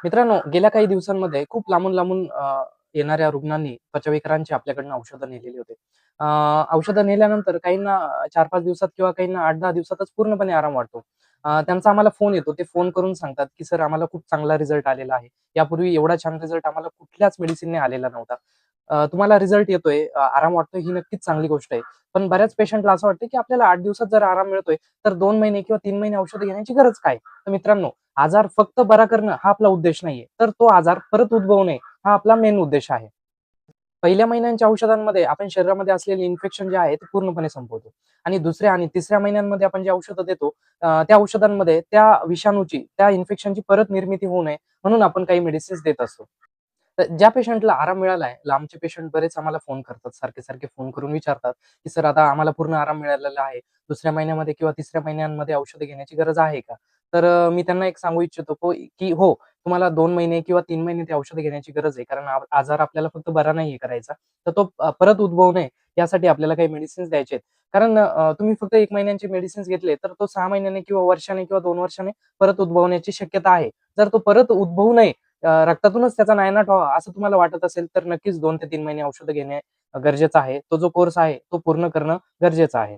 मित्रांनो, गेल्या काही दिवसांमध्ये खूप लांबून-लांबून येणाऱ्या रुग्णांनी त्वचाविकारांची आपल्याकडनं औषधं नेलेली होती. अ, औषधं नेल्यानंतर काहींना 4-5 दिवसात किंवा काहींना 8-10 दिवसातच पूर्णपणे आराम वाटतो. त्यांचा आम्हाला फोन येतो. ते फोन करून सांगतात, की "सर आम्हाला खूप चांगला रिझल्ट आलेला आहे. यापूर्वी एवढा छान रिझल्ट आम्हाला कुठल्याच मेडिसिनने आलेला नव्हता." तुम्हाला रिझल्ट येतोय, आराम वाटतोय ही नक्कीच चांगली गोष्ट आहे. पण बऱ्याच पेशंटला असं वाटतं, की आपल्याला 8 दिवसात जर आराम मिळतोय, तर 2 महिने किंवा 3 महिने औषधं घेण्याची गरज काय? तर मित्रांनो, आजार फक्त बरा करणं हा आपला उद्देश नाहीये. तर तो आजार परत उद्भवू नये हा आपला मेन उद्देश आहे. पहिल्या महिन्यांच्या औषधांमध्ये आपण शरीरामध्ये असलेले इन्फेक्शन जे आहे ते पूर्णपणे संपवतो आणि दुसऱ्या आणि तिसऱ्या महिन्यांमध्ये आपण जे औषधं देतो त्या औषधांमध्ये त्या विषाणूची, त्या इन्फेक्शनची परत निर्मिती होऊ नये म्हणून आपण काही मेडिसिन्स देत असतो. तर ज्या पेशंटला आराम मिळालाय, लांबचे पेशंट बरेच आम्हाला फोन करतात. सारखे-सारखे फोन करून विचारतात, की "सर आता आम्हाला पूर्ण आराम मिळालेला आहे. दुसऱ्या महिन्यामध्ये किंवा तिसऱ्या महिन्यांमध्ये औषधं घेण्याची गरज आहे का?" तर मी त्यांना एक सांगू इच्छितो की हो, तुम्हाला 2 महिने किंवा 3 महिने ते औषधं घेण्याची गरज आहे. कारण आजार आपल्याला फक्त बरा नाहीये करायचा. तर तो परत उद्भवू नये यासाठी आपल्याला काही मेडिसिन्स द्यायचे आहेत. कारण तुम्ही फक्त 1 महिन्यांचे मेडिसिन्स घेतले, तर तो 6 महिन्याने किंवा वर्षाने किंवा 2 वर्षाने परत उद्भवण्याची शक्यता आहे. जर तो परत उद्भवू नये, रक्तातूनच त्याचा नायनाट व्हावा असं तुम्हाला वाटत असेल, तर नक्कीच 2 ते 3 महिने औषधं घेणे गरजेचं आहे. तो जो कोर्स आहे, तो पूर्ण करणं गरजेचं आहे.